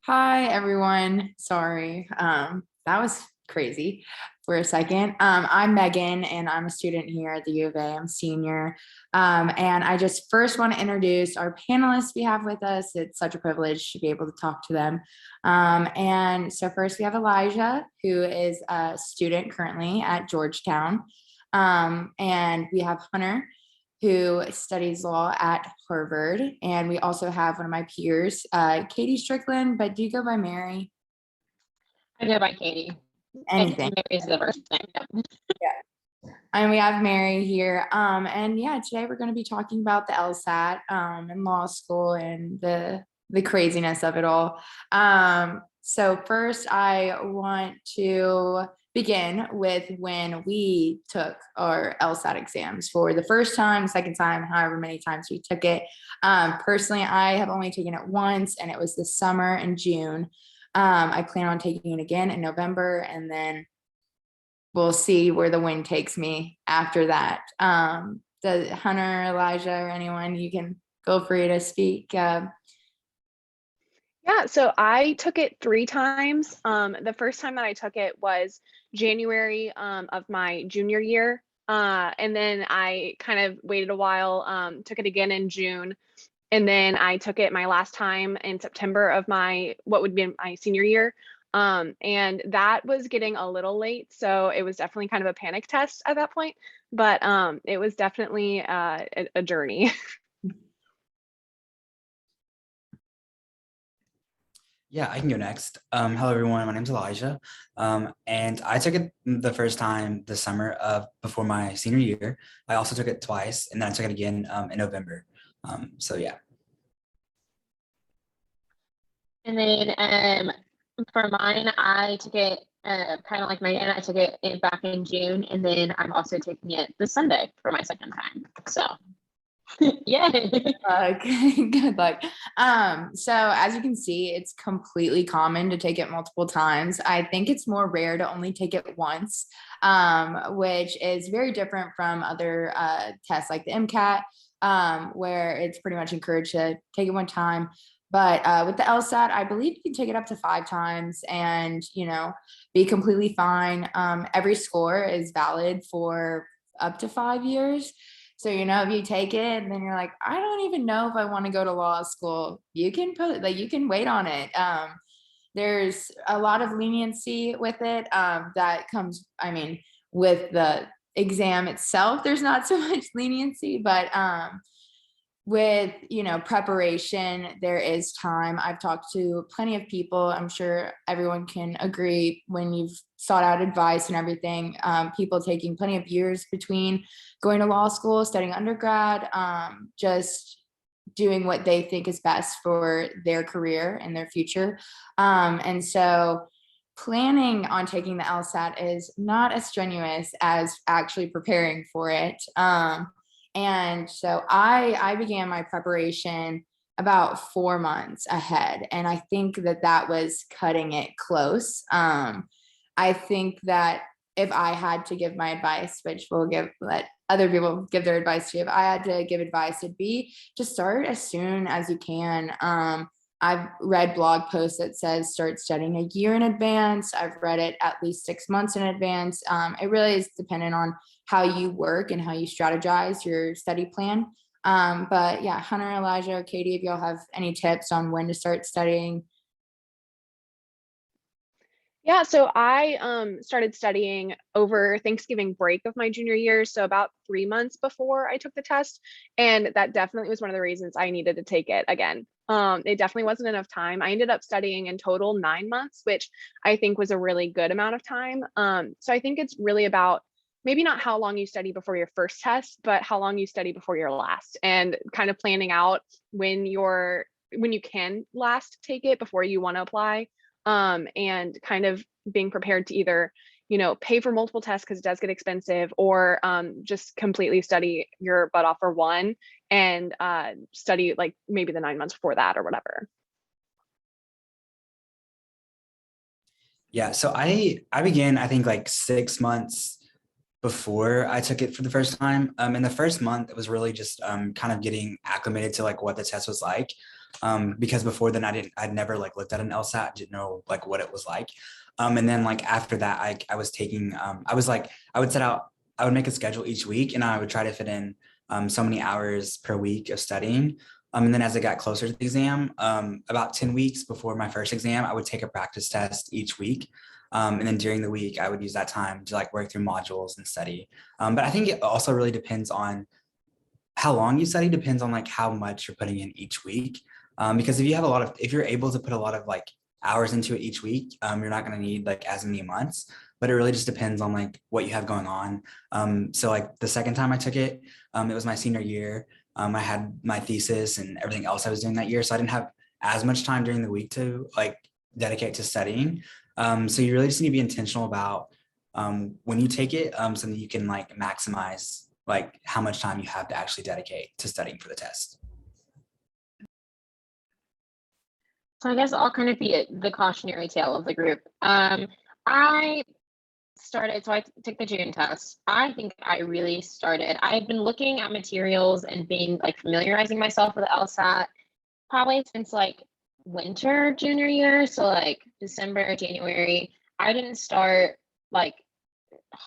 Hi, everyone. Sorry. That was crazy for a second. I'm Megan, and I'm a student here at the U of A. I'm a senior. And I just first want to introduce our panelists we have with us. It's such a privilege to be able to talk to them. And so first we have Elijah, who is a student currently at Georgetown. And we have Hunter, who studies law at Harvard. And we also have one of my peers, Katie Strickland, but do you go by Mary? I go by Katie. Anything. Mary is the first name. Yeah. And we have Mary here. And yeah, today we're going to be talking about the LSAT and law school and the craziness of it all. So first I want to begin with when we took our LSAT exams for the first time, second time, however many times we took it. Personally, I have only taken it once, and it was this summer in June. I plan on taking it again in November, and then we'll see where the wind takes me after that. The Hunter, Elijah, or anyone, you can feel free to speak. Yeah, so I took it 3 times. The first time that I took it was January of my junior year. And then I kind of waited a while, took it again in June. And then I took it my last time in September of what would be my senior year. And that was getting a little late. So it was definitely kind of a panic test at that point. But it was definitely a journey. Yeah, I can go next. Hello, everyone. My name's Elijah, and I took it the first time this summer before my senior year. I also took it twice, and then I took it again in November. So yeah. And then for mine, I took it kind of like Megan. I took it back in June, and then I'm also taking it this Sunday for my second time. So yeah. Good luck. So as you can see, it's completely common to take it multiple times. I think it's more rare to only take it once, which is very different from other tests like the MCAT, where it's pretty much encouraged to take it one time. But with the LSAT, I believe you can take it up to 5 times and, be completely fine. Every score is valid for up to 5 years. So, if you take it and then you're like, I don't even know if I want to go to law school, you can you can wait on it. There's a lot of leniency with it that comes, with the exam itself, there's not so much leniency, but with preparation, there is time. I've talked to plenty of people. I'm sure everyone can agree when you've sought out advice and everything, people taking plenty of years between going to law school, studying undergrad, just doing what they think is best for their career and their future. And so planning on taking the LSAT is not as strenuous as actually preparing for it. And so I began my preparation about 4 months ahead. And I think that was cutting it close. I think that if I had to give my advice, which let other people give their advice to, if I had to give advice, it'd be to start as soon as you can. I've read blog posts that says start studying a year in advance. I've read it at least 6 months in advance. It really is dependent on how you work and how you strategize your study plan. But yeah, Hunter, Elijah, or Katie, if y'all have any tips on when to start studying. Yeah, so I started studying over Thanksgiving break of my junior year, so about 3 months before I took the test, and that definitely was one of the reasons I needed to take it again. It definitely wasn't enough time. I ended up studying in total 9 months, which I think was a really good amount of time. So I think it's really about maybe not how long you study before your first test, but how long you study before your last, and kind of planning out when you can last take it before you want to apply. And kind of being prepared to either, pay for multiple tests because it does get expensive, or just completely study your butt off for one and study like maybe the 9 months before that or whatever. Yeah, so I began, I think, like 6 months before I took it for the first time. In the first month, it was really just kind of getting acclimated to like what the test was like. because before then I'd never like looked at an LSAT, didn't know like what it was like. And then like after that, I was taking, I was like, I would make a schedule each week and I would try to fit in so many hours per week of studying. And then as I got closer to the exam, about 10 weeks before my first exam, I would take a practice test each week. And then during the week, I would use that time to like work through modules and study. But I think it also really depends on how long you study, depends on like how much you're putting in each week. Because if you have if you're able to put a lot of like hours into it each week, you're not going to need like as many months, but it really just depends on like what you have going on. So like the second time I took it, it was my senior year. I had my thesis and everything else I was doing that year. So I didn't have as much time during the week to like dedicate to studying. So you really just need to be intentional about when you take it, so that you can like maximize like how much time you have to actually dedicate to studying for the test. So I guess I'll kind of be the cautionary tale of the group. I started, so I took the June test. I think I really started, I've been looking at materials and being like familiarizing myself with LSAT probably since like winter junior year. So like December or January. I didn't start like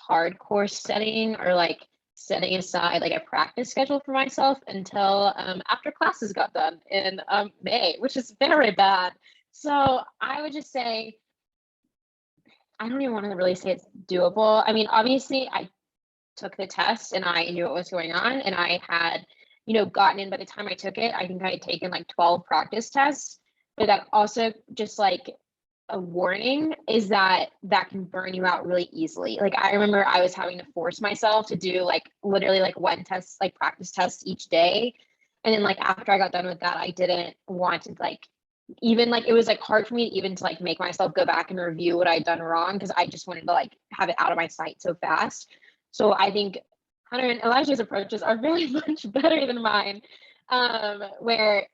hardcore studying or like setting aside like a practice schedule for myself until after classes got done in May, which is very bad. So I would just say, I don't even want to really say it's doable. I mean, obviously I took the test and I knew what was going on and I had, gotten in by the time I took it. I think I had taken like 12 practice tests, but that also just like a warning is that can burn you out really easily. Like I remember I was having to force myself to do like literally like one test, like practice test each day. And then like after I got done with that, I didn't want to like even like it was like hard for me even to like make myself go back and review what I'd done wrong because I just wanted to like have it out of my sight so fast. So I think Hunter and Elijah's approaches are very much better than mine, where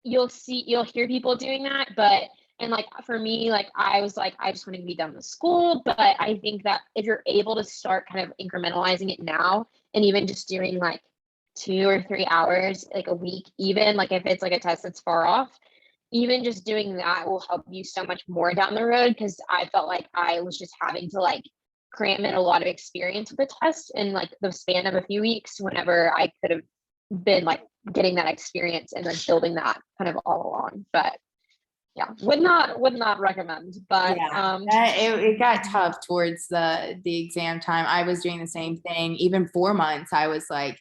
you'll hear people doing that, but and like for me, like I was like, I just want to be done with school. But I think that if you're able to start kind of incrementalizing it now and even just doing like 2 or 3 hours like a week, even like if it's like a test that's far off, even just doing that will help you so much more down the road. Because I felt like I was just having to like cram in a lot of experience with the test in like the span of a few weeks whenever I could have been like getting that experience and then building that kind of all along. But yeah, would not recommend. But yeah, it got tough towards the exam time. I was doing the same thing. Even 4 months, I was like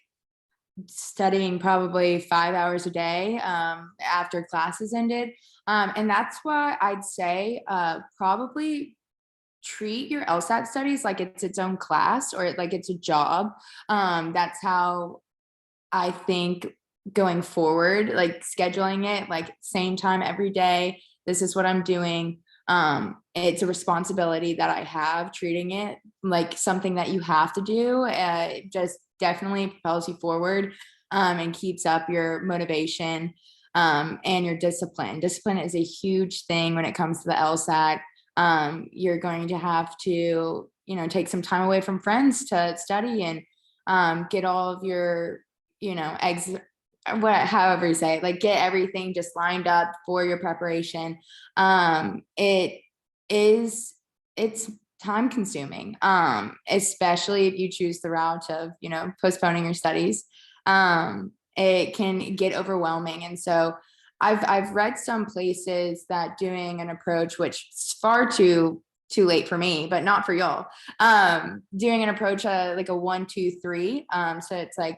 studying probably 5 hours a day after classes ended. And that's why I'd say probably treat your LSAT studies like it's its own class or like it's a job. That's how I think going forward, like scheduling it like same time every day. This is what I'm doing. It's a responsibility that I have. Treating it like something that you have to do just definitely propels you forward and keeps up your motivation and your discipline. Discipline is a huge thing when it comes to the LSAT. You're going to have to, take some time away from friends to study and get all of your, eggs, however you say it, like get everything just lined up for your preparation. It's time consuming, especially if you choose the route of, postponing your studies. It can get overwhelming. And so I've read some places that doing an approach, which is far too late for me, but not for y'all. Doing an approach like a 1, 2, 3. So it's like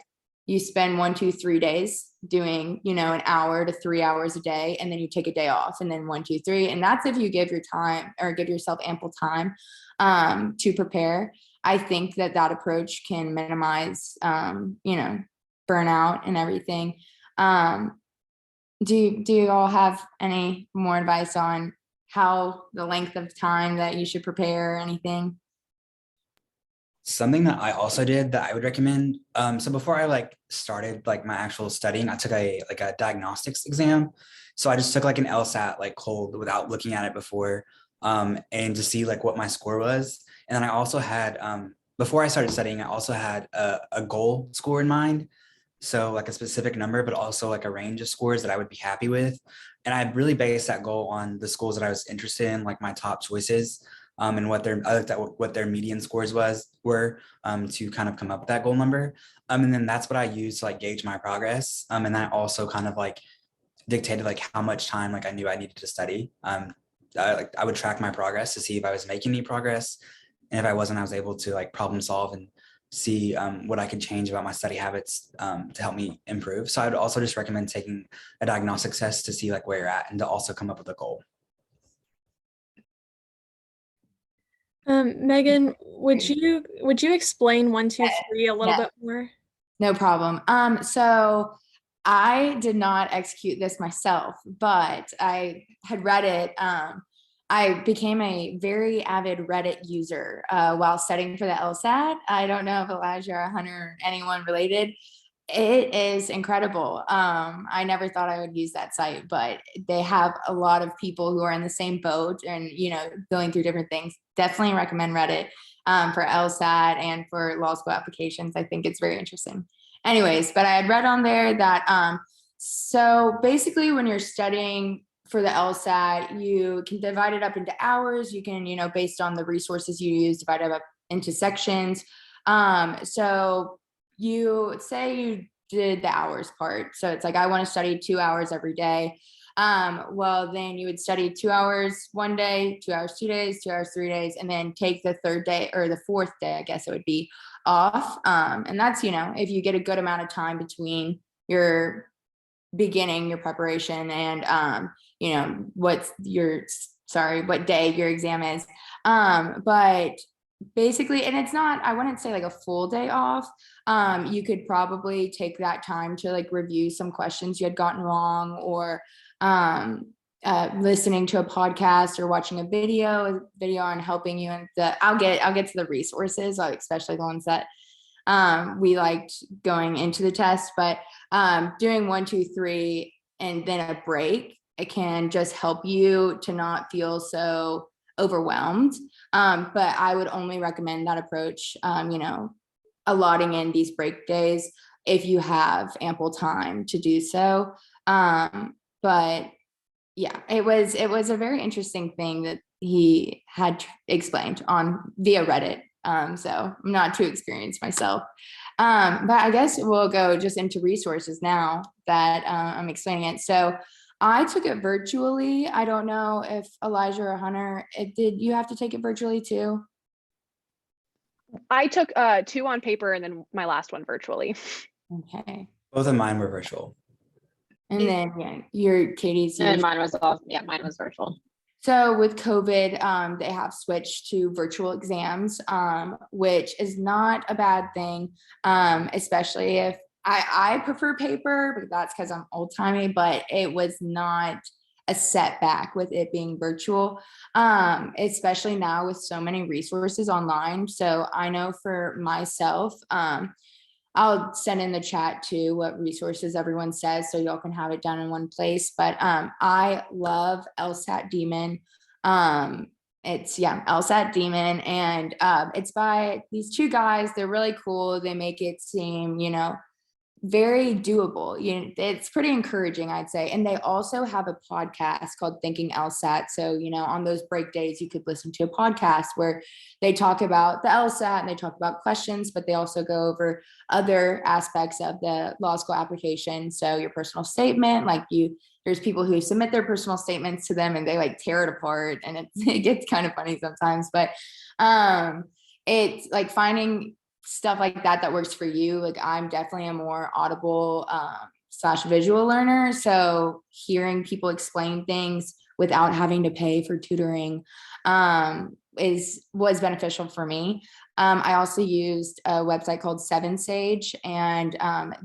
you spend 1, 2, 3 days doing, an hour to 3 hours a day, and then you take a day off, and then 1, 2, 3. And that's if you give your time or give yourself ample time to prepare. I think that approach can minimize, burnout and everything. Do you all have any more advice on how the length of time that you should prepare or anything? Something that I also did that I would recommend. So before I like started like my actual studying, I took a diagnostics exam. So I just took like an LSAT like cold without looking at it before, and to see like what my score was. And then I also had before I started studying, I also had a goal score in mind. So like a specific number, but also like a range of scores that I would be happy with. And I really based that goal on the schools that I was interested in, like my top choices, and I looked at what their median scores were to kind of come up with that goal number. And then that's what I used to like gauge my progress. And that also kind of like dictated like how much time like I knew I needed to study. I would track my progress to see if I was making any progress, and if I wasn't, I was able to like problem solve and see what I could change about my study habits to help me improve. So I'd also just recommend taking a diagnostic test to see like where you're at and to also come up with a goal. Megan, would you explain 1, 2, 3 a little Yeah. bit more? No problem. So I did not execute this myself, but I had read it. I became a very avid Reddit user while studying for the LSAT. I don't know if Elijah or Hunter or anyone related. It is incredible. I never thought I would use that site, but they have a lot of people who are in the same boat and, going through different things. Definitely recommend Reddit for LSAT and for law school applications. I think it's very interesting. Anyways, but I had read on there that, so basically when you're studying for the LSAT, you can divide it up into hours. You can, based on the resources you use, divide it up into sections. So you say you did the hours part. So it's like, I want to study 2 hours every day. Well, then you would study 2 hours one day, 2 hours 2 days, 2 hours 3 days, and then take the third day or the fourth day, I guess it would be, off. And that's, if you get a good amount of time between your beginning, your preparation, and what day your exam is. But basically, and it's not, I wouldn't say like a full day off. You could probably take that time to like review some questions you had gotten wrong, or listening to a podcast or watching a video on helping you. And I'll get to the resources, especially the ones that we liked going into the test. But doing 1, 2, 3 and then a break, it can just help you to not feel so overwhelmed. But I would only recommend that approach, allotting in these break days if you have ample time to do so. But yeah, it was a very interesting thing that he had explained on via Reddit. So I'm not too experienced myself. But I guess we'll go just into resources now that I'm explaining it. So I took it virtually. I don't know if Elijah or Hunter, did you have to take it virtually too? I took 2 on paper and then my last one virtually. Okay. Both of mine were virtual. And then your Katie's. And mine was virtual. So with COVID, they have switched to virtual exams, which is not a bad thing, especially if I prefer paper, but that's because I'm old timey, but it was not a setback with it being virtual, especially now with so many resources online. So I know for myself, I'll send in the chat too what resources everyone says so y'all can have it down in one place. But I love LSAT Demon. It's LSAT Demon, and it's by these 2 guys. They're really cool. They make it seem, very doable. It's pretty encouraging, I'd say. And they also have a podcast called Thinking LSAT. So, on those break days, you could listen to a podcast where they talk about the LSAT and they talk about questions, but they also go over other aspects of the law school application. So your personal statement, there's people who submit their personal statements to them and they like tear it apart, and it gets kind of funny sometimes, but it's like finding stuff like that works for you. Like I'm definitely a more audible / visual learner. So hearing people explain things without having to pay for tutoring was beneficial for me. I also used a website called 7Sage, and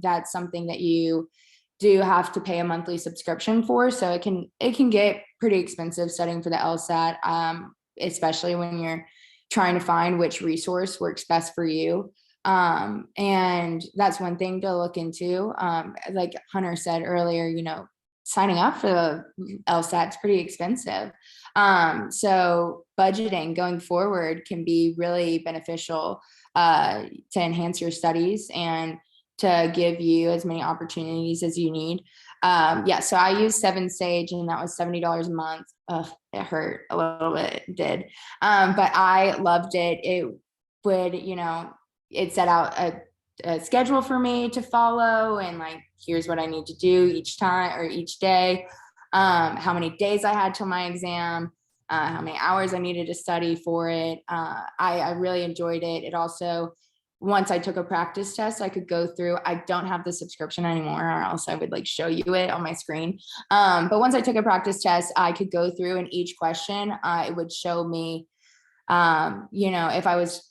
that's something that you do have to pay a monthly subscription for. So it can get pretty expensive studying for the LSAT, especially when you're trying to find which resource works best for you. And that's one thing to look into. Like Hunter said earlier, signing up for the LSAT is pretty expensive. So budgeting going forward can be really beneficial to enhance your studies. And to give you as many opportunities as you need. Yeah, so I used 7Sage, and that was $70 a month. It hurt a little bit, it did. But I loved it. It would, it set out a schedule for me to follow, and like, here's what I need to do each time or each day, how many days I had till my exam, how many hours I needed to study for it. I really enjoyed it. It also, once I took a practice test, I could go through. I don't have the subscription anymore, or else I would like show you it on my screen. But once I took a practice test, I could go through, and each question, it would show me, if I was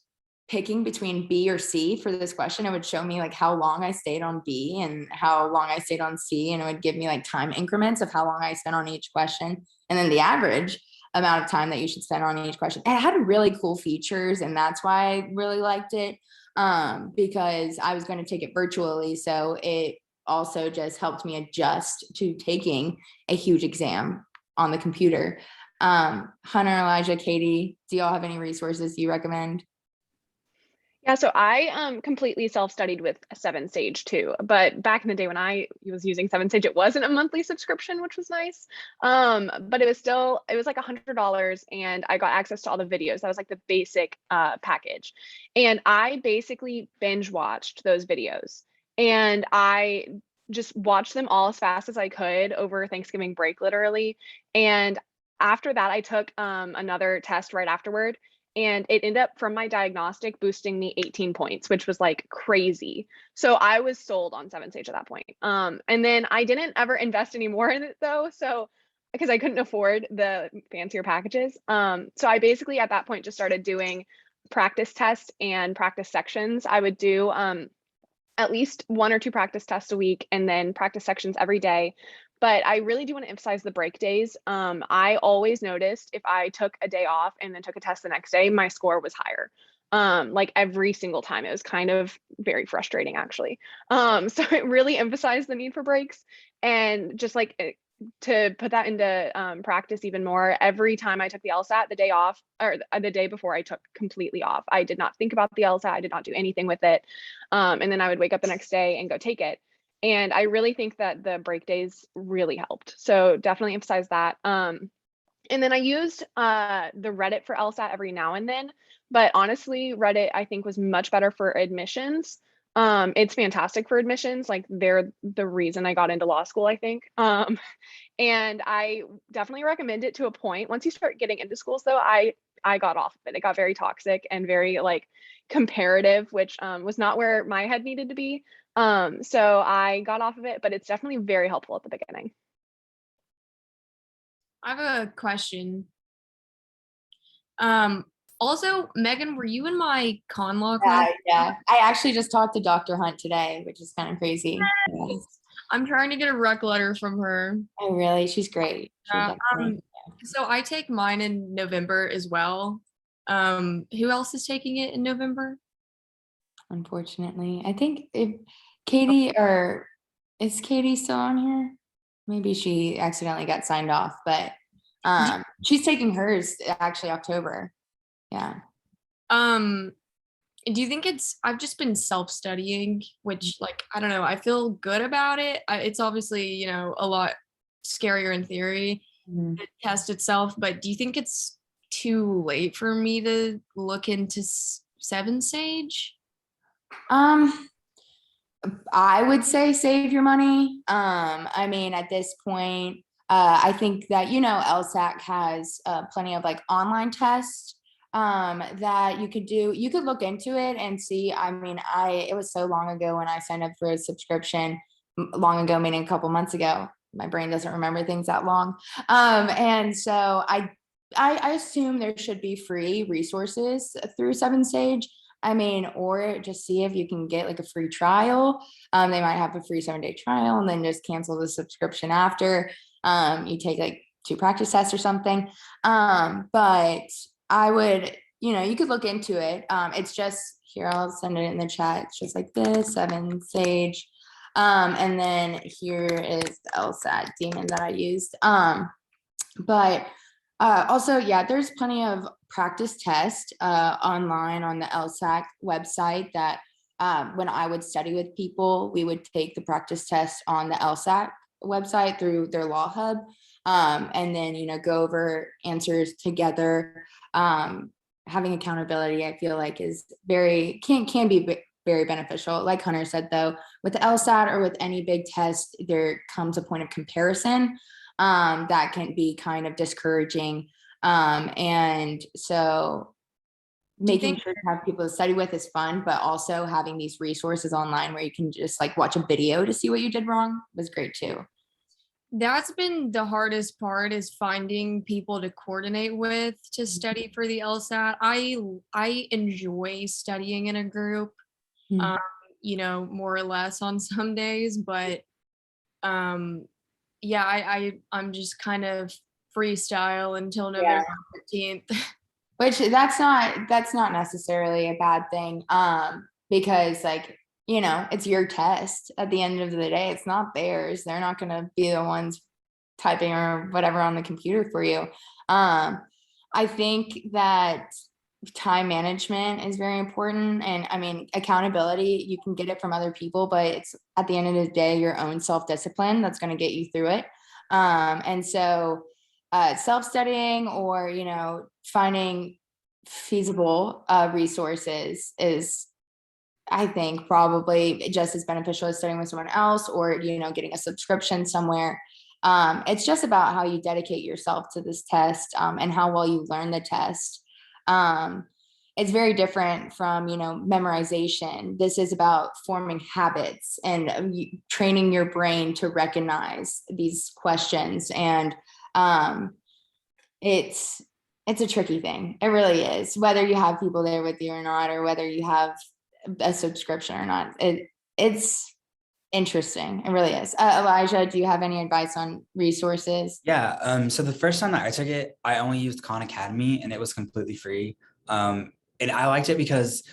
picking between B or C for this question, it would show me like how long I stayed on B and how long I stayed on C. And it would give me like time increments of how long I spent on each question. And then the average amount of time that you should spend on each question. It had really cool features, and that's why I really liked it, because I was going to take it virtually. So it also just helped me adjust to taking a huge exam on the computer. Hunter, Elijah, Katie, do y'all have any resources you recommend? Yeah, so I completely self-studied with 7Sage too, but back in the day when I was using 7Sage, it wasn't a monthly subscription, which was nice. But it was like $100, and I got access to all the videos. That was like the basic package. And I basically binge watched those videos, and I just watched them all as fast as I could over Thanksgiving break, literally. And after that, I took another test right afterward, and it ended up, from my diagnostic, boosting me 18 points, which was like crazy. So I was sold on 7Sage at that point. And then I didn't ever invest any more in it though. So because I couldn't afford the fancier packages. So I basically at that point just started doing practice tests and practice sections. I would do at least 1 or 2 practice tests a week, and then practice sections every day. But I really do want to emphasize the break days. I always noticed if I took a day off and then took a test the next day, my score was higher. Like every single time. It was kind of very frustrating, actually. So it really emphasized the need for breaks, and just like to put that into practice even more, every time I took the LSAT, the day off, or the day before, I took completely off. I did not think about the LSAT. I did not do anything with it. And then I would wake up the next day and go take it. And I really think that the break days really helped. So definitely emphasize that. And then I used the Reddit for LSAT every now and then, but honestly, Reddit I think was much better for admissions. It's fantastic for admissions. Like they're the reason I got into law school, I think. And I definitely recommend it to a point. Once you start getting into schools though, I got off of it. It got very toxic and very like comparative, which was not where my head needed to be. So I got off of it, but it's definitely very helpful at the beginning. I have a question. Also, Megan, were you in my con law class? Yeah. I actually just talked to Dr. Hunt today, which is kind of crazy. Yeah. I'm trying to get a rec letter from her. Oh, really? She's great. So I take mine in November as well. Who else is taking it in November? Unfortunately, I think if Katie, or is Katie still on here? Maybe she accidentally got signed off, but she's taking hers actually October. Yeah. Do you think I've just been self-studying, which like, I don't know, I feel good about it. It's obviously, a lot scarier in theory, the test itself, but do you think it's too late for me to look into 7Sage? I would say save your money. I mean, at this point, I think that, LSAT has plenty of like online tests that you could do. You could look into it and see. I mean, it was so long ago when I signed up for a subscription, long ago, meaning a couple months ago. My brain doesn't remember things that long. And so I assume there should be free resources through 7Sage. I mean, or just see if you can get like a free trial. They might have a free 7-day trial, and then just cancel the subscription after you take like 2 practice tests or something. But I would, you could look into it. It's just here, I'll send it in the chat. It's just like this, 7Sage. And then here is the LSAT daemon that I used. But also, yeah, there's plenty of practice tests online on the LSAT website that when I would study with people, we would take the practice test on the LSAT website through their law hub, and then, go over answers together. Having accountability, I feel like, is can be very beneficial. Like Hunter said, though, with the LSAT or with any big test, there comes a point of comparison that can be kind of discouraging. And so making sure to have people to study with is fun, but also having these resources online where you can just like watch a video to see what you did wrong was great too. That's been the hardest part, is finding people to coordinate with to study for the LSAT. I enjoy studying in a group, Mhm. More or less on some days, but yeah, I'm just kind of freestyle until November 15th. Which that's not necessarily a bad thing, because like, it's your test at the end of the day. It's not theirs. They're not going to be the ones typing or whatever on the computer for you. I think that time management is very important, and I mean, accountability, you can get it from other people, but it's at the end of the day your own self-discipline that's going to get you through it. And so self-studying, or finding feasible resources is, I think, probably just as beneficial as studying with someone else, or getting a subscription somewhere. It's just about how you dedicate yourself to this test, and how well you learn the test. It's very different from memorization. This is about forming habits and training your brain to recognize these questions. And it's a tricky thing. It really is, whether you have people there with you or not, or whether you have a subscription or not. It's interesting. It really is. Elijah, do you have any advice on resources? Yeah. So the first time that I took it, I only used Khan Academy, and it was completely free. And I liked it because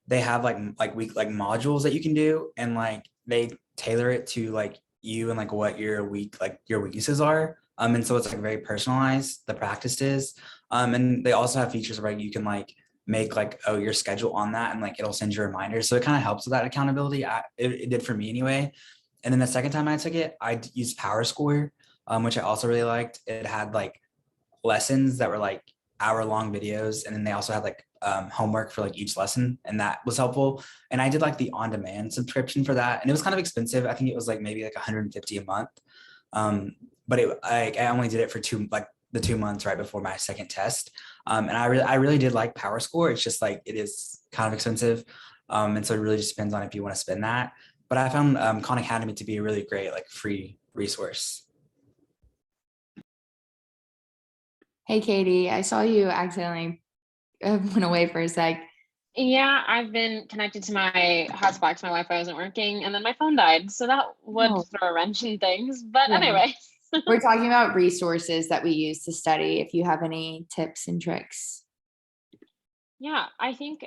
they have like modules that you can do, and like they tailor it to like you and like what your weaknesses are. And so it's like very personalized, the practice is. And they also have features where you can like make like your schedule on that, and like it'll send you reminders. So it kind of helps with that accountability. It did for me anyway. And then the second time I took it, I used PowerScore, which I also really liked. It had like lessons that were like hour-long videos, and then they also had like homework for like each lesson, and that was helpful. And I did like the on-demand subscription for that, and it was kind of expensive. I think it was like maybe like 150 a month. But I only did it for the 2 months right before my second test. And I really did like PowerScore. It's just like it is kind of expensive, and so it really just depends on if you want to spend that. But I found Khan Academy to be a really great like free resource. Hey, Katie, I saw you accidentally went away for a sec. Yeah, I've been connected to my hotspot because my Wi-Fi wasn't working, and then my phone died. So that would Oh. throw a wrench in things. But Yeah. anyway. We're talking about resources that we use to study. If you have any tips and tricks. Yeah, I think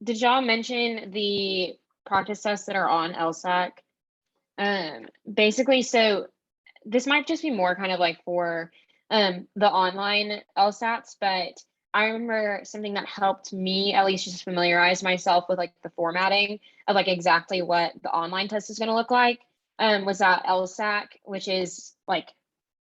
did y'all mention the practice tests that are on LSAC? Basically, so this might just be more kind of like for the online LSATs, but I remember something that helped me at least just familiarize myself with like the formatting of like exactly what the online test is going to look like, was that LSAC, which is like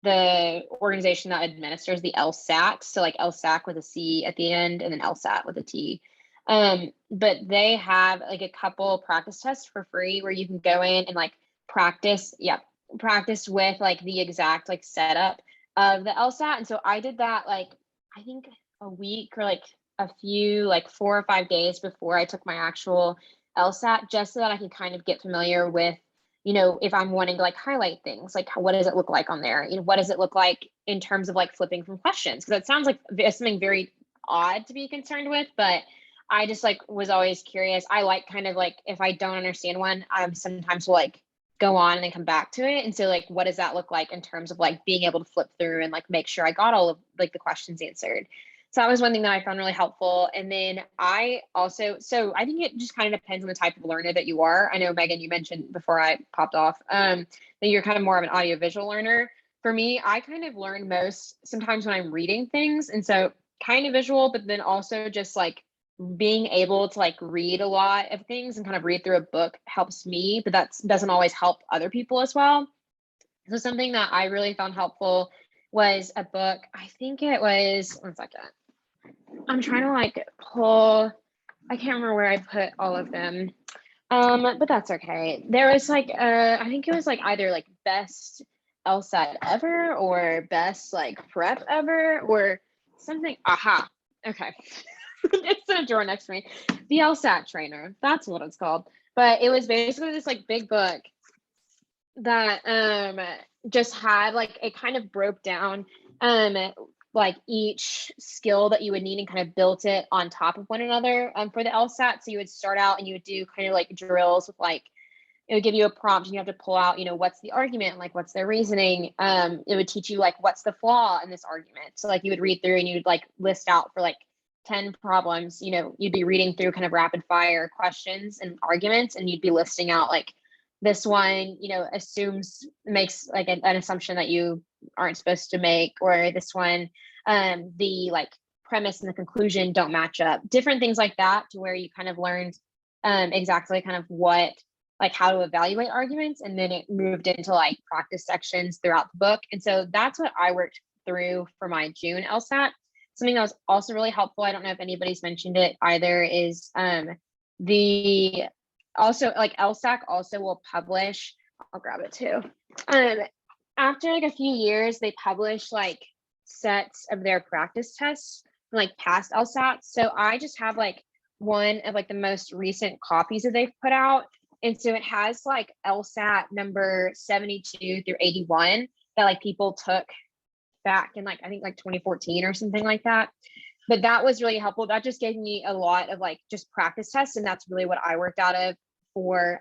the organization that administers the LSAT. So like LSAC with a C at the end, and then LSAT with a T. But they have like a couple practice tests for free where you can go in and like practice with like the exact like setup of the LSAT. And so I did that like I think a week or like a few like 4 or 5 days before I took my actual LSAT, just so that I can kind of get familiar with, if I'm wanting to like highlight things, like what does it look like on there? What does it look like in terms of like flipping from questions? Because it sounds like something very odd to be concerned with, but I just like was always curious. I like kind of like if I don't understand one, I'm sometimes will like go on and then come back to it. And so like, what does that look like in terms of like being able to flip through and like make sure I got all of like the questions answered? So that was one thing that I found really helpful. And then I also, so I think it just kind of depends on the type of learner that you are. I know, Megan, you mentioned before I popped off that you're kind of more of an audiovisual learner. For me, I kind of learn most sometimes when I'm reading things. And so kind of visual, but then also just like being able to like read a lot of things and kind of read through a book helps me, but that doesn't always help other people as well. So something that I really found helpful was a book. I think it was, one second. I'm trying to like pull, I can't remember where I put all of them. But that's okay. There was like, I think it was like either like best LSAT ever or best like prep ever or something. Aha. Okay. It's in a drawer next to me. The LSAT trainer. That's what it's called. But it was basically this like big book that just had like, it kind of broke down like each skill that you would need and kind of built it on top of one another for the LSAT. So you would start out and you would do kind of like drills with like, it would give you a prompt and you have to pull out, you know, what's the argument, like what's their reasoning. It would teach you like what's the flaw in this argument. So like you would read through and you'd like list out for like 10 problems, you know, you'd be reading through kind of rapid fire questions and arguments, and you'd be listing out like this one, you know, makes like an assumption that you aren't supposed to make, or this one, the like premise and the conclusion don't match up, different things like that, to where you kind of learned exactly kind of what, like how to evaluate arguments. And then it moved into like practice sections throughout the book. And so that's what I worked through for my June LSAT. Something that was also really helpful, I don't know if anybody's mentioned it either, is the also like LSAC also will publish, I'll grab it too. After like a few years, they publish like sets of their practice tests, like past LSATs. So I just have like one of like the most recent copies that they've put out. And so it has like LSAT number 72 through 81 that like people took back in like, I think like 2014 or something like that. But that was really helpful. That just gave me a lot of like just practice tests. And that's really what I worked out of for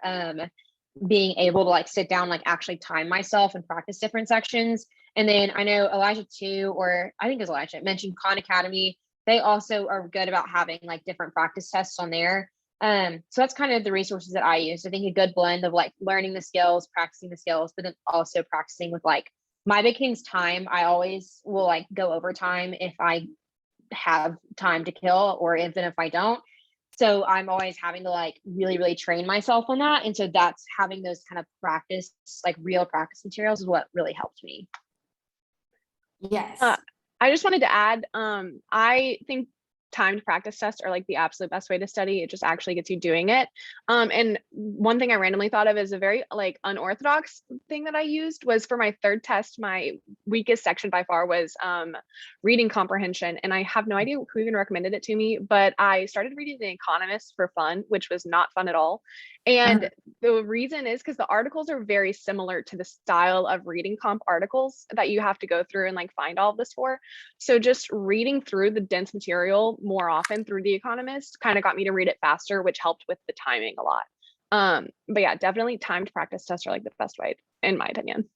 being able to like sit down, like actually time myself and practice different sections. And then I know Elijah too, or I think it was Elijah, mentioned Khan Academy. They also are good about having like different practice tests on there. So that's kind of the resources that I use. I think a good blend of like learning the skills, practicing the skills, but then also practicing with like my big thing's time. I always will like go overtime if I have time to kill, or even if I don't. So I'm always having to like really, really train myself on that. And so that's having those kind of practice, like real practice materials, is what really helped me. Yes. I just wanted to add, I think timed practice tests are like the absolute best way to study. It just actually gets you doing it. And one thing I randomly thought of is a very like unorthodox thing that I used was for my third test. My weakest section by far was reading comprehension. And I have no idea who even recommended it to me, but I started reading The Economist for fun, which was not fun at all. And the reason is because the articles are very similar to the style of reading comp articles that you have to go through and like find all of this for. So just reading through the dense material more often through The Economist kind of got me to read it faster, which helped with the timing a lot. But yeah, definitely timed practice tests are like the best way, in my opinion.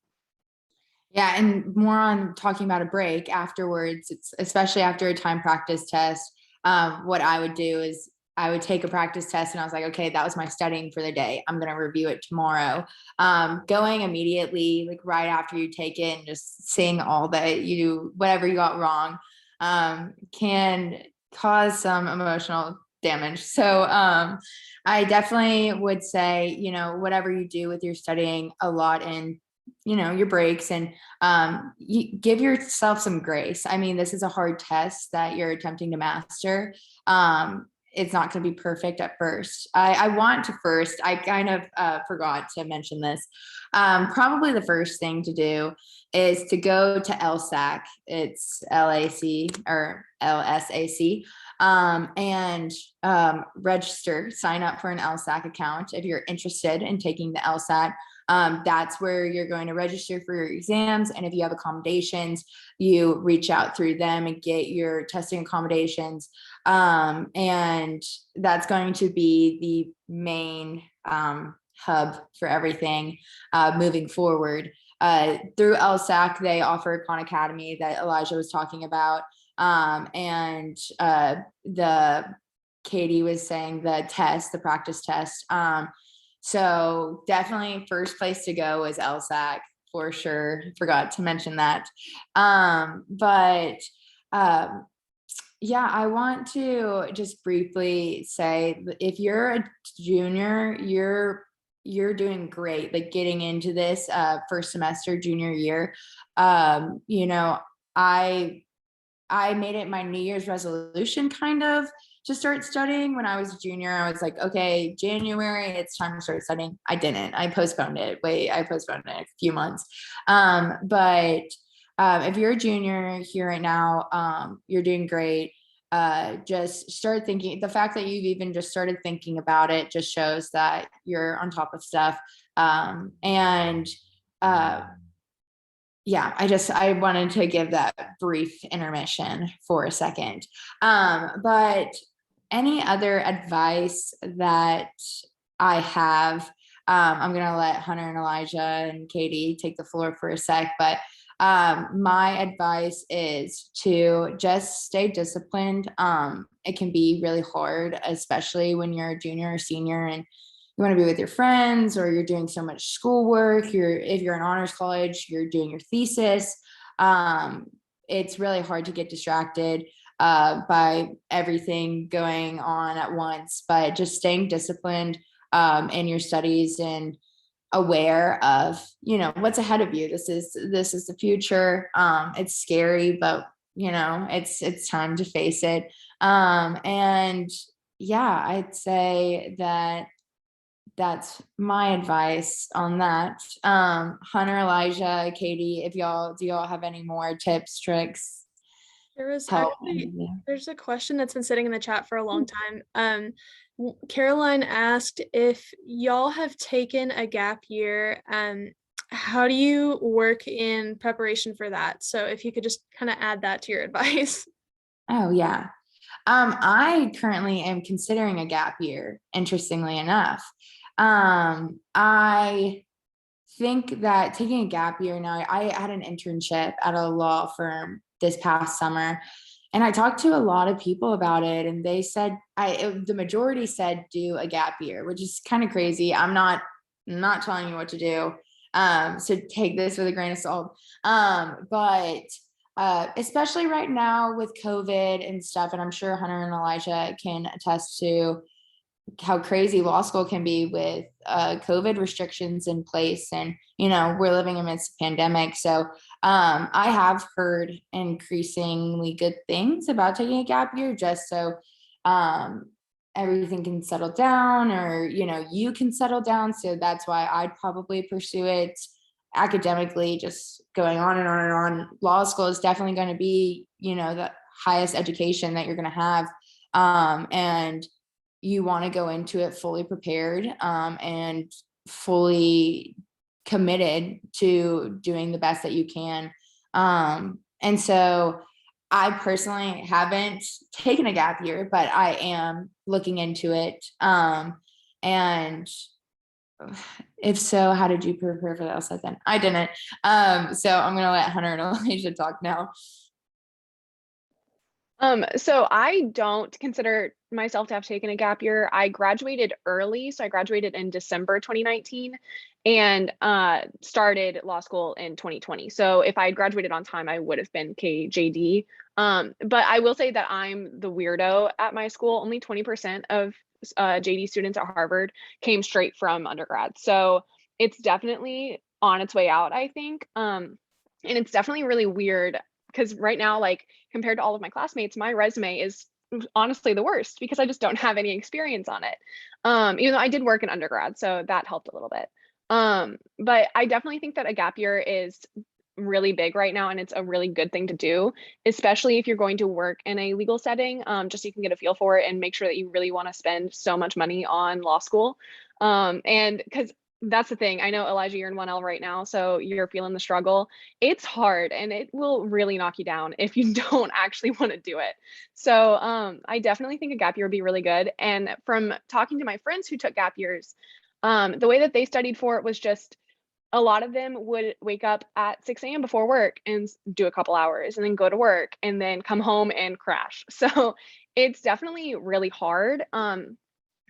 Yeah, and more on talking about a break afterwards, it's especially after a time practice test. What I would do is I would take a practice test and I was like, okay, that was my studying for the day. I'm going to review it tomorrow. Going immediately, like right after you take it and just seeing all that whatever you got wrong, can cause some emotional damage. So I definitely would say, whatever you do with your studying, a lot in your breaks, and you give yourself some grace. I mean, this is a hard test that you're attempting to master. It's not going to be perfect at first. I kind of forgot to mention this. Probably the first thing to do is to go to LSAC. It's LAC or LSAC, and register, sign up for an LSAC account if you're interested in taking the LSAT. That's where you're going to register for your exams. And if you have accommodations, you reach out through them and get your testing accommodations. And that's going to be the main hub for everything moving forward. Through LSAC, they offer Khan Academy that Elijah was talking about. And Katie was saying the practice test. So definitely first place to go is LSAC for sure. Forgot to mention that. But Yeah, I want to just briefly say if you're a junior, you're doing great, like getting into this first semester junior year. You know, I I made it my New Year's resolution kind of to start studying when I was a junior. I was like, okay, January, it's time to start studying. I didn't. I postponed it. I postponed it a few months. But if you're a junior here right now, you're doing great. Just start thinking. The fact that you've even just started thinking about it just shows that you're on top of stuff. And yeah, I wanted to give that brief intermission for a second. But any other advice that I have, I'm gonna let Hunter and Elijah and Katie take the floor for a sec, but my advice is to just stay disciplined. It can be really hard, especially when you're a junior or senior and you want to be with your friends, or you're doing so much schoolwork. If you're in honors college, you're doing your thesis. It's really hard to get distracted by everything going on at once, but just staying disciplined in your studies and aware of, what's ahead of you. This is the future. It's scary, but it's time to face it. And yeah, I'd say that's my advice on that. Hunter, Elijah, Katie, do y'all have any more tips, tricks, There was help? actually there's a question that's been sitting in the chat for a long time. Caroline asked if y'all have taken a gap year. How do you work in preparation for that? So if you could just kind of add that to your advice. Oh yeah. I currently am considering a gap year, interestingly enough. I think that taking a gap year now, I had an internship at a law firm this past summer, and I talked to a lot of people about it, and they said the majority said do a gap year, which is kind of crazy. I'm not telling you what to do. So take this with a grain of salt. But especially right now with COVID and stuff, and I'm sure Hunter and Elijah can attest to how crazy law school can be with COVID restrictions in place. And, we're living amidst a pandemic. So I have heard increasingly good things about taking a gap year just so everything can settle down, or, you can settle down. So that's why I'd probably pursue it academically. Just going on and on and on. Law school is definitely going to be, the highest education that you're going to have. And you want to go into it fully prepared and fully committed to doing the best that you can. And so I personally haven't taken a gap year, but I am looking into it. And if so, how did you prepare for the LSAT then? I didn't. So I'm going to let Hunter and Elijah talk now. So I don't consider myself to have taken a gap year. I graduated early. So I graduated in December 2019 and started law school in 2020. So if I had graduated on time, I would have been KJD. But I will say that I'm the weirdo at my school. Only 20% of JD students at Harvard came straight from undergrad. So it's definitely on its way out, I think. And it's definitely really weird because right now, like compared to all of my classmates, my resume is honestly the worst because I just don't have any experience on it. Even though I did work in undergrad, so that helped a little bit. But I definitely think that a gap year is really big right now, and it's a really good thing to do, especially if you're going to work in a legal setting, just so you can get a feel for it and make sure that you really want to spend so much money on law school. And because that's the thing. I know, Elijah, you're in 1L right now, so you're feeling the struggle. It's hard and it will really knock you down if you don't actually want to do it. So I definitely think a gap year would be really good. And from talking to my friends who took gap years, the way that they studied for it was just a lot of them would wake up at 6 a.m. before work and do a couple hours and then go to work and then come home and crash. So it's definitely really hard.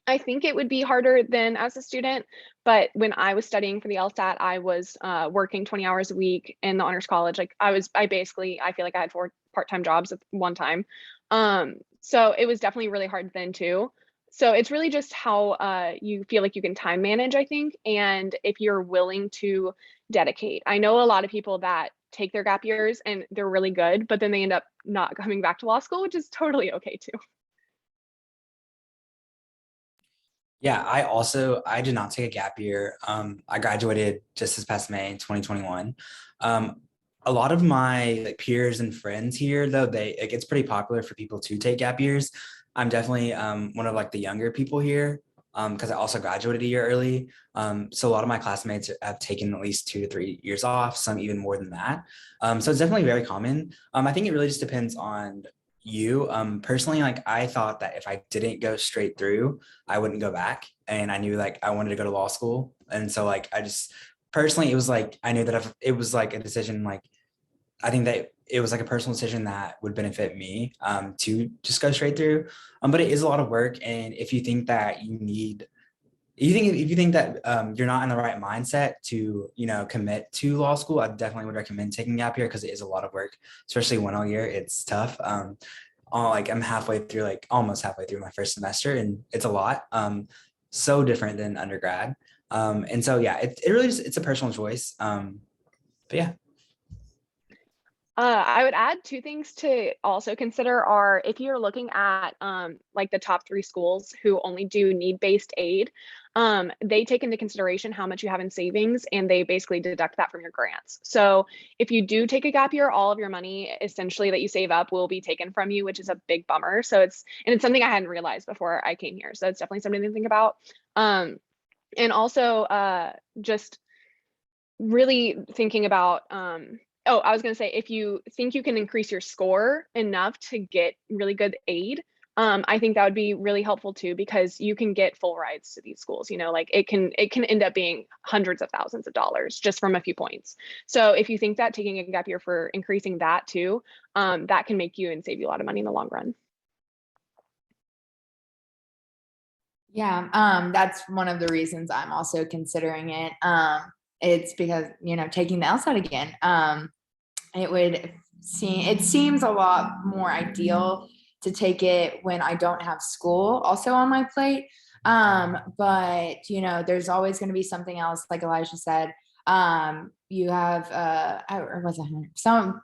I think it would be harder than as a student, but when I was studying for the LSAT, I was working 20 hours a week in the honors college. Like I feel like I had 4 part-time jobs at one time. So it was definitely really hard then too. So it's really just how you feel like you can time manage, I think, and if you're willing to dedicate. I know a lot of people that take their gap years and they're really good, but then they end up not coming back to law school, which is totally okay too. Yeah, I did not take a gap year. I graduated just this past May in 2021. A lot of my like peers and friends here, though, it's pretty popular for people to take gap years. I'm definitely one of like the younger people here because I also graduated a year early. So a lot of my classmates have taken at least 2 to 3 years off, some even more than that. So it's definitely very common. I think it really just depends on you. Personally, like I thought that if I didn't go straight through, I wouldn't go back. And I knew like I wanted to go to law school. And so like I just personally, it was like I knew that if it was like a decision, like I think that it was like a personal decision that would benefit me to just go straight through. But it is a lot of work. And if you think that if you think that you're not in the right mindset to, commit to law school, I definitely would recommend taking a gap year because it is a lot of work, especially 1 year. It's tough. Like I'm almost halfway through my first semester, and it's a lot. So different than undergrad. And so yeah, it really it's a personal choice. But yeah. I would add two things to also consider are if you're looking at like the top 3 schools who only do need-based aid, they take into consideration how much you have in savings and they basically deduct that from your grants. So if you do take a gap year, all of your money essentially that you save up will be taken from you, which is a big bummer. So it's something I hadn't realized before I came here. So it's definitely something to think about. And also just really thinking about oh, I was going to say, if you think you can increase your score enough to get really good aid, I think that would be really helpful too, because you can get full rides to these schools. Like it can end up being hundreds of thousands of dollars just from a few points. So if you think that taking a gap year for increasing that too, that can make you and save you a lot of money in the long run. Yeah, that's one of the reasons I'm also considering it. It's because, taking the LSAT again, it seems a lot more ideal to take it when I don't have school also on my plate. But there's always going to be something else, like Elijah said. You have or was it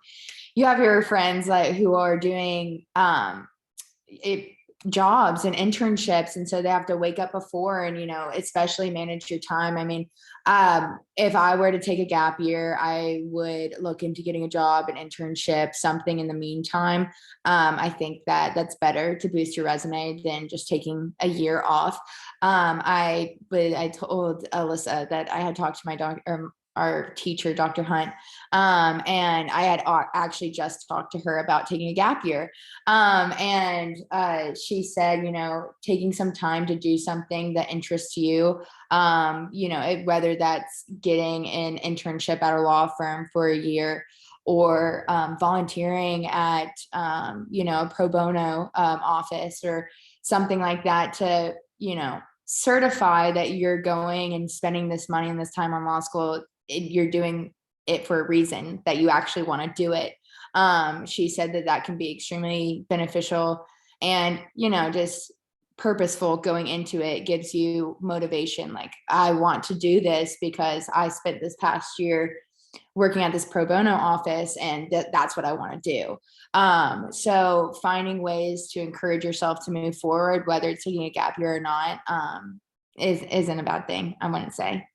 you have your friends like who are doing jobs and internships, and so they have to wake up before and especially manage your time. I mean, if I were to take a gap year, I would look into getting a job, an internship, something in the meantime. I think that that's better to boost your resume than just taking a year off. I told Alyssa that I had talked to my doctor, our teacher, Dr. Hunt, and I had actually just talked to her about taking a gap year. And she said, taking some time to do something that interests you, whether that's getting an internship at a law firm for a year, or volunteering at, a pro bono office or something like that to, certify that you're going and spending this money and this time on law school. You're doing it for a reason, that you actually want to do it. She said that can be extremely beneficial, and just purposeful going into it gives you motivation. Like, I want to do this because I spent this past year working at this pro bono office, and that's what I want to do. So finding ways to encourage yourself to move forward, whether it's taking a gap year or not, isn't a bad thing, I wouldn't say.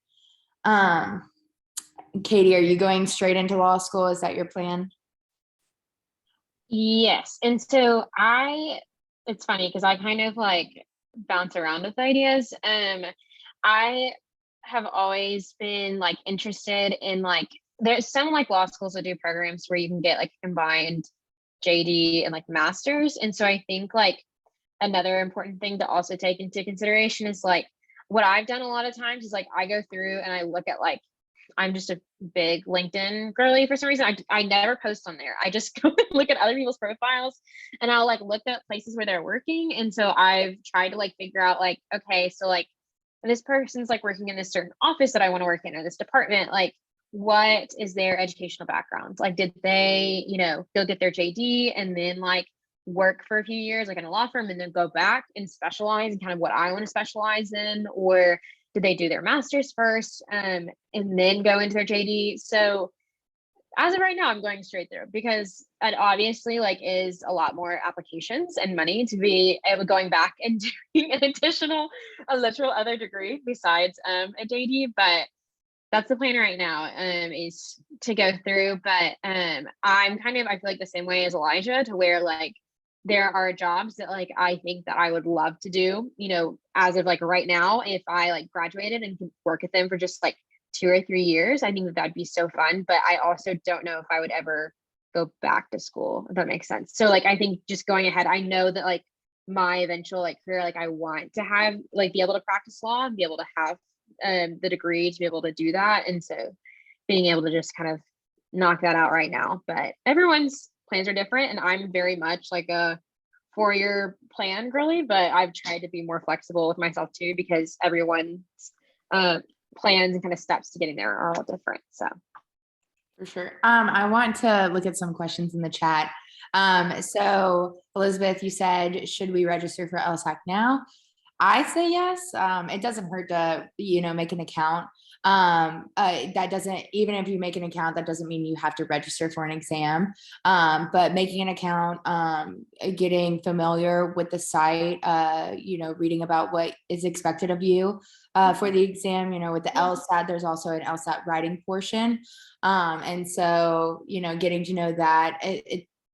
Katie, are you going straight into law school? Is that your plan? Yes. And so it's funny because I kind of like bounce around with ideas. I have always been like interested in like, there's some like law schools that do programs where you can get like combined JD and like masters. And so I think like another important thing to also take into consideration is like what I've done a lot of times is like I go through and I look at like, I'm just a big LinkedIn girly for some reason. I never post on there. I just go and look at other people's profiles and I'll like look at places where they're working. And so I've tried to like figure out like, okay, so like this person's like working in this certain office that I want to work in, or this department, like what is their educational background? Like, did they, go get their JD and then like work for a few years, like in a law firm, and then go back and specialize in kind of what I want to specialize in? Or did they do their master's first and then go into their JD? So as of right now, I'm going straight through because it obviously like is a lot more applications and money to be able going back and doing an additional, a literal other degree besides a JD. But that's the plan right now, is to go through. But I'm kind of, I feel like the same way as Elijah, to where like there are jobs that like I think that I would love to do, you know, as of like right now, if I like graduated and could work at them for just like 2 or 3 years, I think that that'd be so fun. But I also don't know if I would ever go back to school, if that makes sense. So like I think just going ahead, I know that like my eventual like career, like I want to have like be able to practice law and be able to have the degree to be able to do that. And so being able to just kind of knock that out right now. But everyone's plans are different, and I'm very much like a 4-year plan girly, but I've tried to be more flexible with myself too, because everyone's plans and kind of steps to getting there are all different. So For sure. I want to look at some questions in the chat. So Elizabeth, you said, should we register for LSAC now? I say yes. It doesn't hurt to, make an account. That doesn't, even if you make an account, that doesn't mean you have to register for an exam. But making an account, getting familiar with the site, reading about what is expected of you for the exam, with the LSAT, there's also an LSAT writing portion. And so, getting to know that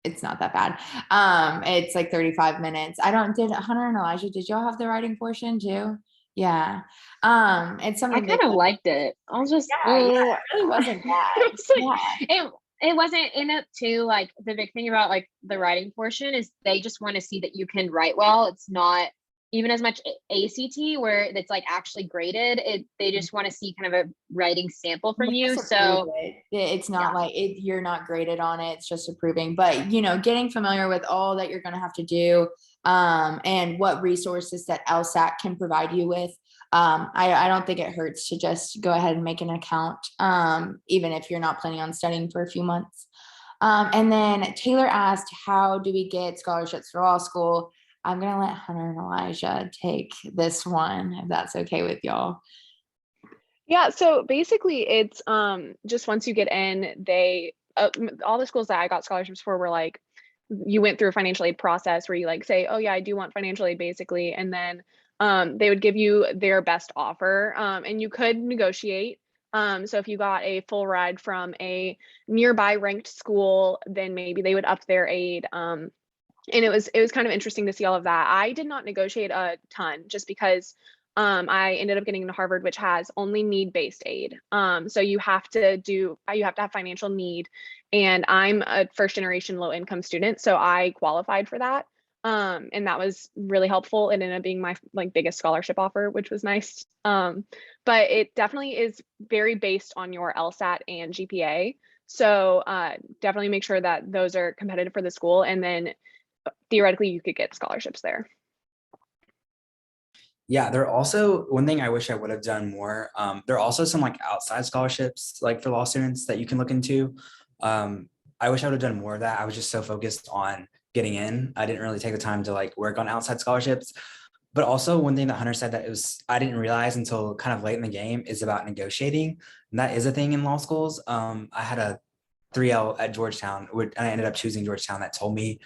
it's not that bad. It's like 35 minutes. Did Hunter and Elijah, did y'all have the writing portion too? Yeah. It's I something kind of liked it. I was just, it really wasn't bad. it was like, it wasn't in it too. Like the big thing about like the writing portion is they just want to see that you can write well. It's not even as much ACT where it's like actually graded. They just want to see kind of a writing sample from you. So it's not like you're not graded on it. It's just approving, but getting familiar with all that you're going to have to do, and what resources that LSAT can provide you with. I don't think it hurts to just go ahead and make an account, even if you're not planning on studying for a few months. And then Taylor asked, how do we get scholarships for law school? I'm going to let Hunter and Elijah take this one, if that's okay with y'all. Yeah, so basically it's just once you get in, they all the schools that I got scholarships for were like, you went through a financial aid process where you like say, oh yeah, I do want financial aid basically, and then they would give you their best offer, and you could negotiate. So if you got a full ride from a nearby ranked school, then maybe they would up their aid. And it was kind of interesting to see all of that. I did not negotiate a ton just because I ended up getting into Harvard, which has only need-based aid. So you have to have financial need, and I'm a first-generation low-income student, so I qualified for that. And that was really helpful. It ended up being my like biggest scholarship offer, which was nice. But it definitely is very based on your LSAT and GPA. So definitely make sure that those are competitive for the school, and then theoretically you could get scholarships there. Yeah, there are also one thing I wish I would have done more. There are also some like outside scholarships like for law students that you can look into. I wish I would have done more of that. I was just so focused on getting in. I didn't really take the time to like work on outside scholarships. But also one thing that Hunter said that I didn't realize until kind of late in the game is about negotiating. And that is a thing in law schools. I had a 3L at Georgetown, and I ended up choosing Georgetown, that told me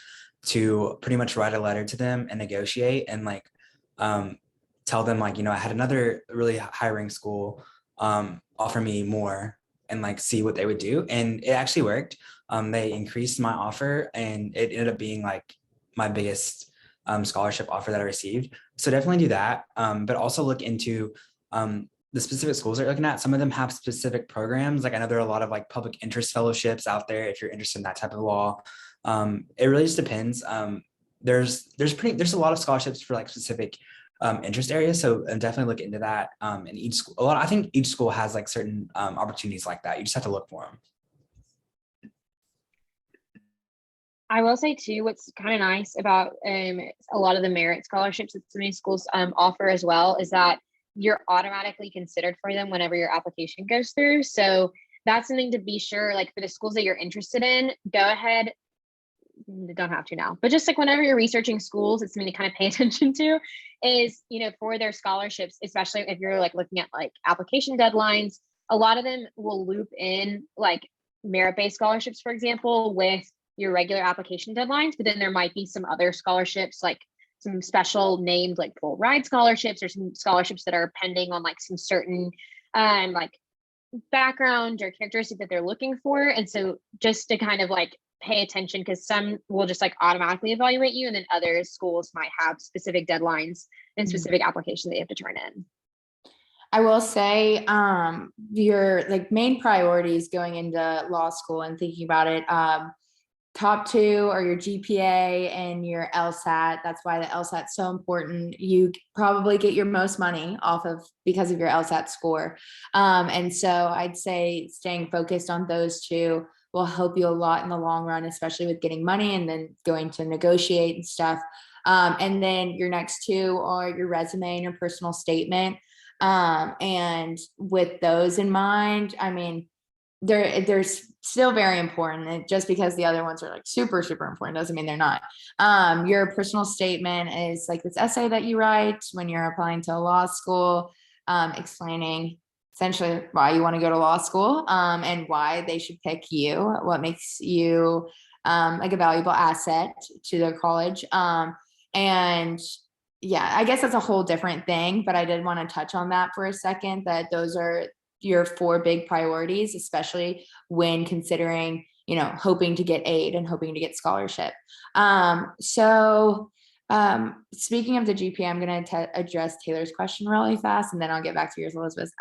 to pretty much write a letter to them and negotiate and like tell them like, I had another really high ranked school offer me more and like see what they would do. And it actually worked. They increased my offer and it ended up being like my biggest scholarship offer that I received. So definitely do that. But also look into the specific schools that you're looking at. Some of them have specific programs. Like I know there are a lot of like public interest fellowships out there if you're interested in that type of law. It really just depends. There's a lot of scholarships for like specific interest areas. So definitely look into that. And each school, I think each school has like certain opportunities like that. You just have to look for them. I will say too, what's kind of nice about a lot of the merit scholarships that so many schools offer as well is that you're automatically considered for them whenever your application goes through. So that's something to be sure, like for the schools that you're interested in, go ahead, don't have to now, but just like whenever you're researching schools, it's something to kind of pay attention to is, for their scholarships, especially if you're like looking at like application deadlines, a lot of them will loop in like merit-based scholarships, for example, with your regular application deadlines, but then there might be some other scholarships, like some special named like full ride scholarships or some scholarships that are pending on like some certain like background or characteristic that they're looking for. And so just to kind of like pay attention, because some will just like automatically evaluate you, and then other schools might have specific deadlines and specific applications that you have to turn in. I will say, your like main priorities going into law school and thinking about it, top two are your GPA and your LSAT. That's why the LSAT is so important. You probably get your most money off of because of your LSAT score. And so I'd say staying focused on those two will help you a lot in the long run, especially with getting money and then going to negotiate and stuff. And then your next two are your resume and your personal statement. And with those in mind, I mean, they're still very important. And just because the other ones are like super, super important doesn't mean they're not. Your personal statement is like this essay that you write when you're applying to a law school, explaining essentially why you want to go to law school, and why they should pick you, what makes you like a valuable asset to their college. And yeah, I guess that's a whole different thing, but I did want to touch on that for a second, that those are your 4 big priorities, especially when considering, hoping to get aid and hoping to get scholarship. Speaking of the GPA, I'm going to address Taylor's question really fast, and then I'll get back to yours, Elizabeth.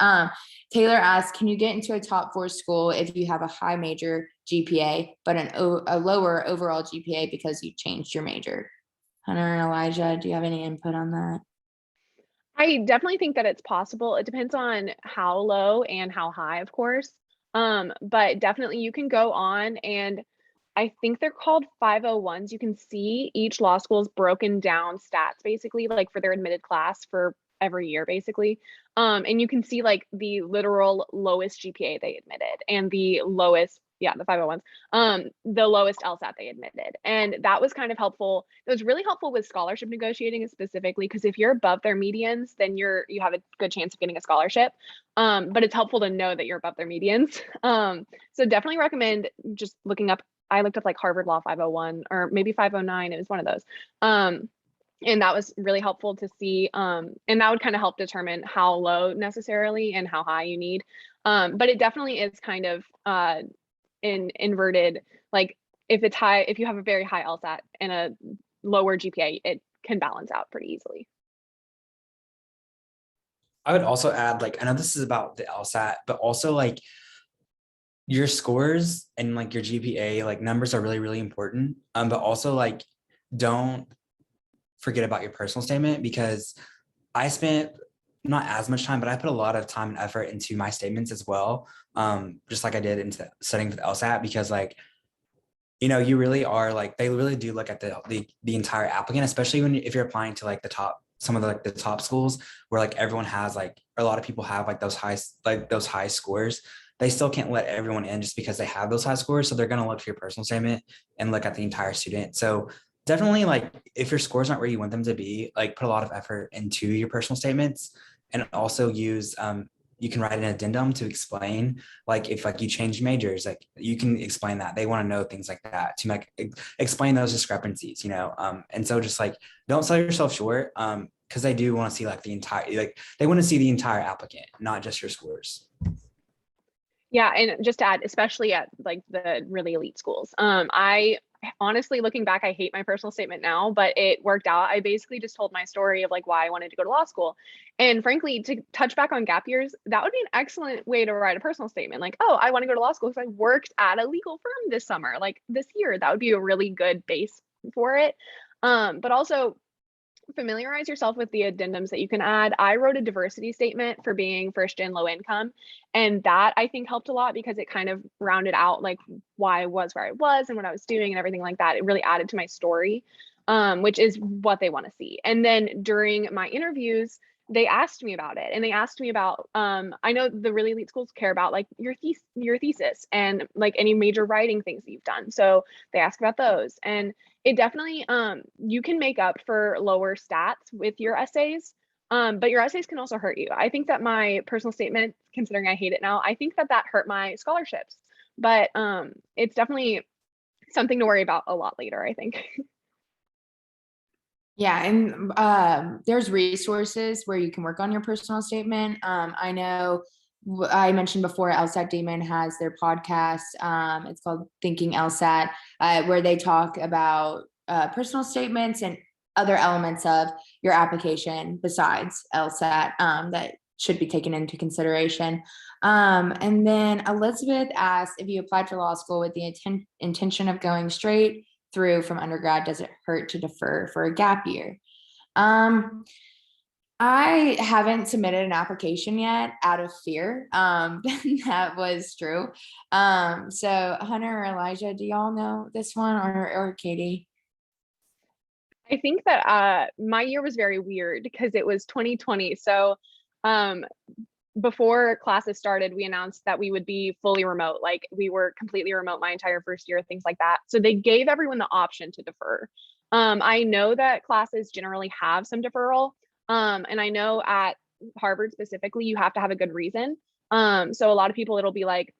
Taylor asked, can you get into a top 4 school if you have a high major GPA, but a lower overall GPA because you changed your major? Hunter and Elijah, do you have any input on that? I definitely think that it's possible. It depends on how low and how high, of course. But definitely you can go on, and I think they're called 501s. You can see each law school's broken down stats basically, like for their admitted class for every year basically. And you can see like the literal lowest GPA they admitted and the lowest, the 501s, the lowest LSAT they admitted. And that was kind of helpful. It was really helpful with scholarship negotiating specifically, because if you're above their medians, then you have a good chance of getting a scholarship. But it's helpful to know that you're above their medians. So definitely recommend just looking up. I looked up like Harvard Law 501 or maybe 509. It was one of those. And that was really helpful to see. And that would kind of help determine how low necessarily and how high you need. But it definitely is kind of inverted. Like if it's high, if you have a very high LSAT and a lower GPA, it can balance out pretty easily. I would also add, like, I know this is about the LSAT, but also like your scores and like your GPA, like numbers are really, really important. But also like, don't forget about your personal statement, because I spent not as much time, but I put a lot of time and effort into my statements as well. Just like I did into studying for the LSAT, because like, you really are like, they really do look at the entire applicant, especially if you're applying to like some of the top schools where like everyone has like, a lot of people have like those high scores. They still can't let everyone in just because they have those high scores. So they're going to look for your personal statement and look at the entire student. So definitely, like, if your scores aren't where you want them to be, like, put a lot of effort into your personal statements, and also use, you can write an addendum to explain, like, if like you change majors, like you can explain that. They want to know things like that to like explain those discrepancies, and so just like, don't sell yourself short, because they do want to see like they want to see the entire applicant, not just your scores. Yeah, and just to add, especially at like the really elite schools, I honestly, looking back, I hate my personal statement now, but it worked out. I basically just told my story of like why I wanted to go to law school. And frankly, to touch back on gap years, that would be an excellent way to write a personal statement. Like, oh, I want to go to law school because I worked at a legal firm this summer, like this year. That would be a really good base for it. But also, familiarize yourself with the addendums that you can add. I wrote a diversity statement for being first gen low income, and that I think helped a lot because it kind of rounded out like why I was where I was and what I was doing and everything like that. It really added to my story, which is what they want to see. And then during my interviews, they asked me about it, and they asked me about, I know the really elite schools care about like your thesis and like any major writing things that you've done. So they ask about those. And it definitely, you can make up for lower stats with your essays. But your essays can also hurt you. I think that my personal statement, considering I hate it now, I think that hurt my scholarships. But it's definitely something to worry about a lot later, I think. Yeah, and there's resources where you can work on your personal statement. I know I mentioned before, LSAT Demon has their podcast. It's called Thinking LSAT, where they talk about personal statements and other elements of your application besides LSAT that should be taken into consideration. And then Elizabeth asked if you applied for law school with the intention of going straight through from undergrad, does it hurt to defer for a gap year? I haven't submitted an application yet out of fear. That was true. So Hunter or Elijah, do y'all know this one, or Katie? I think that my year was very weird because it was 2020. So before classes started, we announced that we would be fully remote. Like we were completely remote my entire first year, things like that. So they gave everyone the option to defer. I know that classes generally have some deferral. And I know at Harvard specifically, you have to have a good reason. So a lot of people, it'll be like,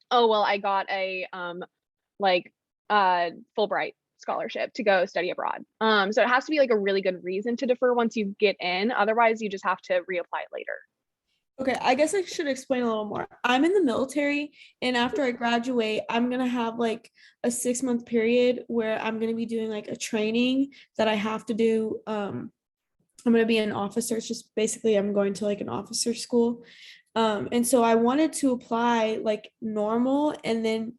oh, well, I got a Fulbright scholarship to go study abroad. So it has to be like a really good reason to defer once you get in. Otherwise, you just have to reapply it later. Okay, I guess I should explain a little more. I'm in the military, and after I graduate, I'm gonna have like a 6-month period where I'm gonna be doing like a training that I have to do. I'm gonna be an officer. It's just basically I'm going to like an officer school. And so I wanted to apply like normal and then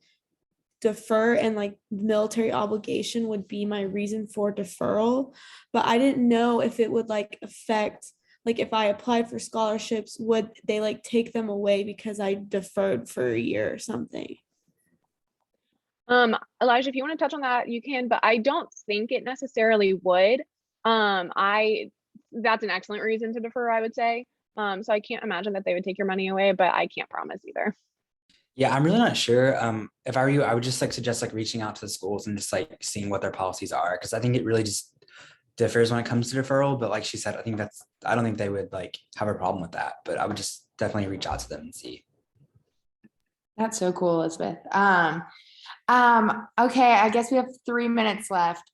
defer, and like military obligation would be my reason for deferral. But I didn't know if it would like affect, like if I applied for scholarships, would they like take them away because I deferred for a year or something? Elijah, if you want to touch on that, you can, but I don't think it necessarily would. I That's an excellent reason to defer, I would say. So I can't imagine that they would take your money away, but I can't promise either. Yeah, I'm really not sure. If I were you, I would just like suggest like reaching out to the schools and just like seeing what their policies are, because I think it really just differs when it comes to deferral. But like she said, I don't think they would like have a problem with that, but I would just definitely reach out to them and see. That's so cool, Elizabeth. Okay, I guess we have 3 minutes left.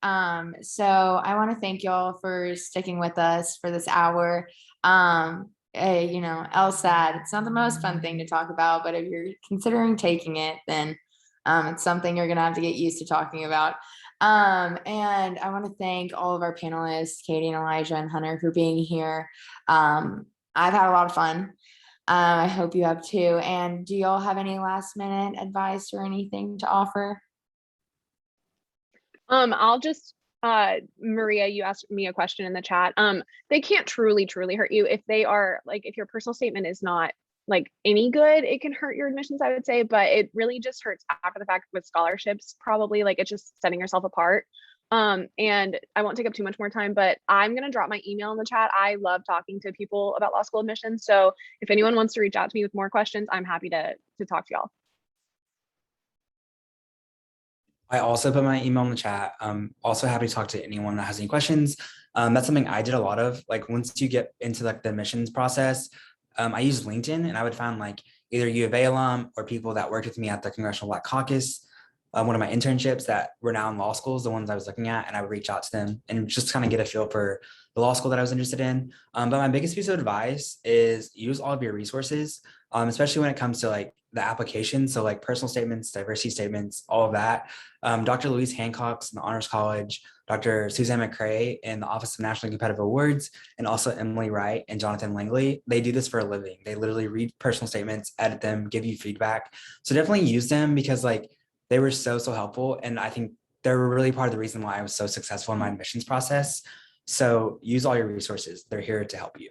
So I want to thank y'all for sticking with us for this hour. LSAT, it's not the most fun thing to talk about, but if you're considering taking it, then it's something you're gonna have to get used to talking about. And I want to thank all of our panelists, Katie and Elijah and Hunter, for being here. I've had a lot of fun. I hope you have too. And do y'all have any last minute advice or anything to offer? I'll just Maria, you asked me a question in the chat. They can't truly hurt you if they are like, if your personal statement is not like any good, it can hurt your admissions, I would say, but it really just hurts after the fact with scholarships, probably. Like it's just setting yourself apart. And I won't take up too much more time, but I'm gonna drop my email in the chat. I love talking to people about law school admissions. So if anyone wants to reach out to me with more questions, I'm happy to talk to y'all. I also put my email in the chat. Also happy to talk to anyone that has any questions. That's something I did a lot of. Like once you get into like the admissions process, I used LinkedIn, and I would find like either U of A alum or people that worked with me at the Congressional Black Caucus, one of my internships that were now in law schools, the ones I was looking at, and I would reach out to them and just kind of get a feel for the law school that I was interested in. But my biggest piece of advice is use all of your resources, especially when it comes to like the application. So like personal statements, diversity statements, all of that. Dr. Louise Hancock's in the Honors College, Dr. Suzanne McCrae in the Office of National Competitive Awards, and also Emily Wright and Jonathan Langley. They do this for a living. They literally read personal statements, edit them, give you feedback. So definitely use them, because like they were so helpful. And I think they were really part of the reason why I was so successful in my admissions process. So use all your resources. They're here to help you.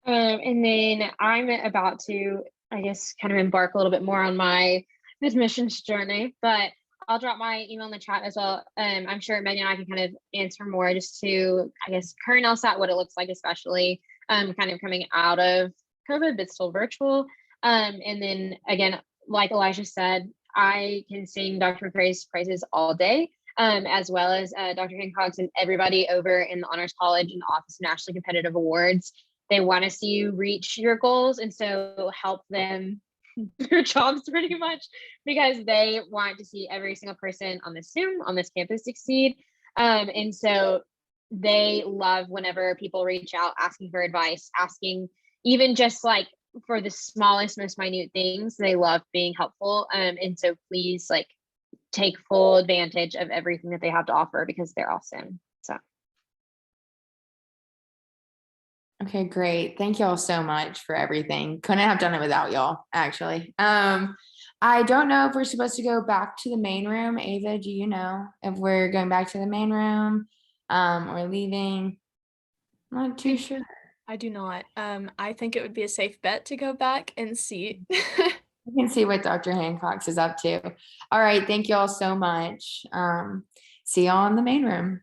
And then I'm about to, I guess, kind of embark a little bit more on my admissions journey, but I'll drop my email in the chat as well. I'm sure Megan and I can kind of answer more just to, I guess, current LSAT, what it looks like, especially kind of coming out of COVID, but still virtual. And then again, like Elijah said, I can sing Dr. McCrae's praises all day, as well as Dr. Hancock's and everybody over in the Honors College and the Office of Nationally Competitive Awards. They want to see you reach your goals, and so help them their jobs pretty much, because they want to see every single person on this Zoom, on this campus succeed. And so they love whenever people reach out asking for advice, asking even just like for the smallest, most minute things. They love being helpful. And so please like take full advantage of everything that they have to offer because they're awesome. So Okay, great. Thank y'all so much for everything. Couldn't have done it without y'all, actually. I don't know if we're supposed to go back to the main room. Ava, do you know if we're going back to the main room or leaving? I'm not too sure. I do not. I think it would be a safe bet to go back and see. You can see what Dr. Hancock's is up to. All right, thank y'all so much. See y'all in the main room.